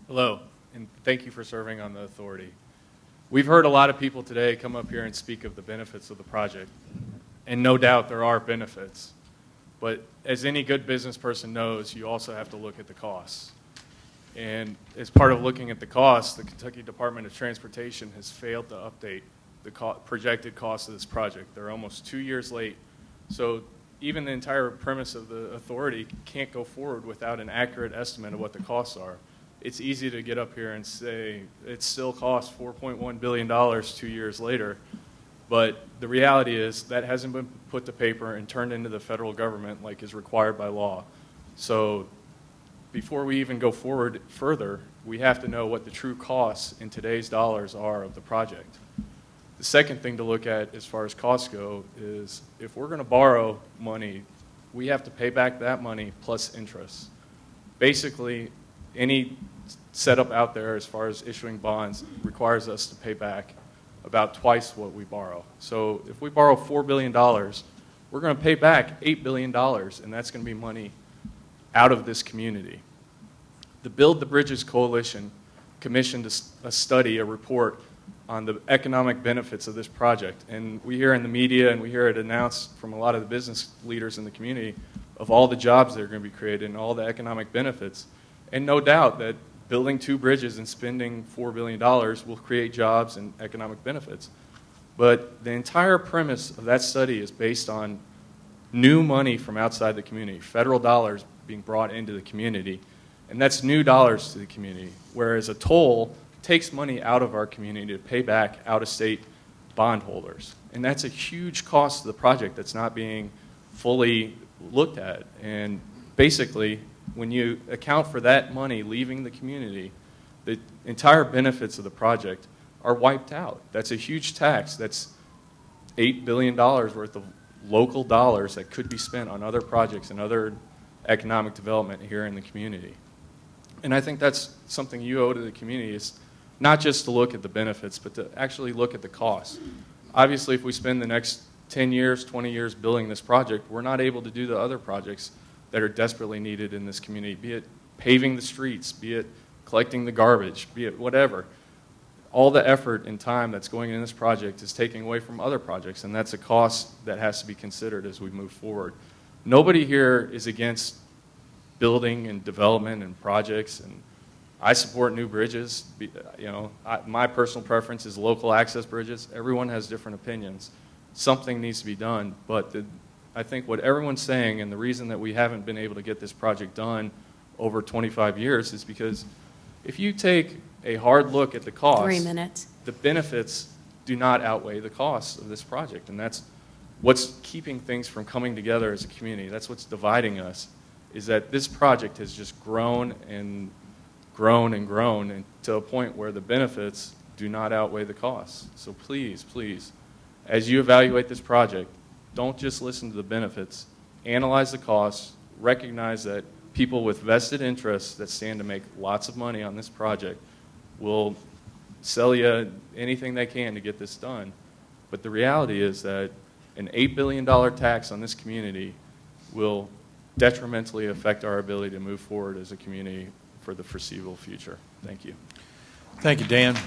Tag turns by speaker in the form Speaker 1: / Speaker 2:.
Speaker 1: Hello, and thank you for serving on the authority. We've heard a lot of people today come up here and speak of the benefits of the project, and no doubt there are benefits. But as any good business person knows, you also have to look at the costs. And as part of looking at the costs, the Kentucky Department of Transportation has failed to update the projected cost of this project. They're almost 2 years late. So even the entire premise of the authority can't go forward without an accurate estimate of what the costs are. It's easy to get up here and say it still costs $4.1 billion 2 years later, but the reality is that hasn't been put to paper and turned into the federal government like is required by law. So before we even go forward further, we have to know what the true costs in today's dollars are of the project. The second thing to look at as far as costs go is if we're going to borrow money, we have to pay back that money plus interest. Basically, any setup out there as far as issuing bonds requires us to pay back about twice what we borrow. So if we borrow $4 billion, we're going to pay back $8 billion, and that's going to be money out of this community. The Build the Bridges Coalition commissioned a study, a report, on the economic benefits of this project. And we hear in the media and we hear it announced from a lot of the business leaders in the community of all the jobs that are going to be created and all the economic benefits. And no doubt that building 2 bridges and spending $4 billion will create jobs and economic benefits. But the entire premise of that study is based on new money from outside the community, federal dollars being brought into the community. And that's new dollars to the community, whereas a toll takes money out of our community to pay back out-of-state bondholders. And that's a huge cost to the project that's not being fully looked at. And basically, when you account for that money leaving the community, the entire benefits of the project are wiped out. That's a huge tax. That's $8 billion worth of local dollars that could be spent on other projects and other economic development here in the community. And I think that's something you owe to the community, is not just to look at the benefits, but to actually look at the costs. Obviously, if we spend the next 10 years, 20 years building this project, we're not able to do the other projects that are desperately needed in this community, be it paving the streets, be it collecting the garbage, be it whatever. All the effort and time that's going in this project is taking away from other projects, and that's a cost that has to be considered as we move forward. Nobody here is against building and development and projects, and I support new bridges. My personal preference is local access bridges. Everyone has different opinions. Something needs to be done, but I think what everyone's saying, and the reason that we haven't been able to get this project done over 25 years is because if you take a hard look at the costs,
Speaker 2: 3 minutes.
Speaker 1: The benefits do not outweigh the costs of this project, and that's what's keeping things from coming together as a community. That's what's dividing us, is that this project has just grown and grown and grown, and to a point where the benefits do not outweigh the costs. So please, please, as you evaluate this project, don't just listen to the benefits. Analyze the costs. Recognize that people with vested interests that stand to make lots of money on this project will sell you anything they can to get this done. But the reality is that an $8 billion tax on this community will detrimentally affect our ability to move forward as a community for the foreseeable future. Thank you.
Speaker 3: Thank you, Dan.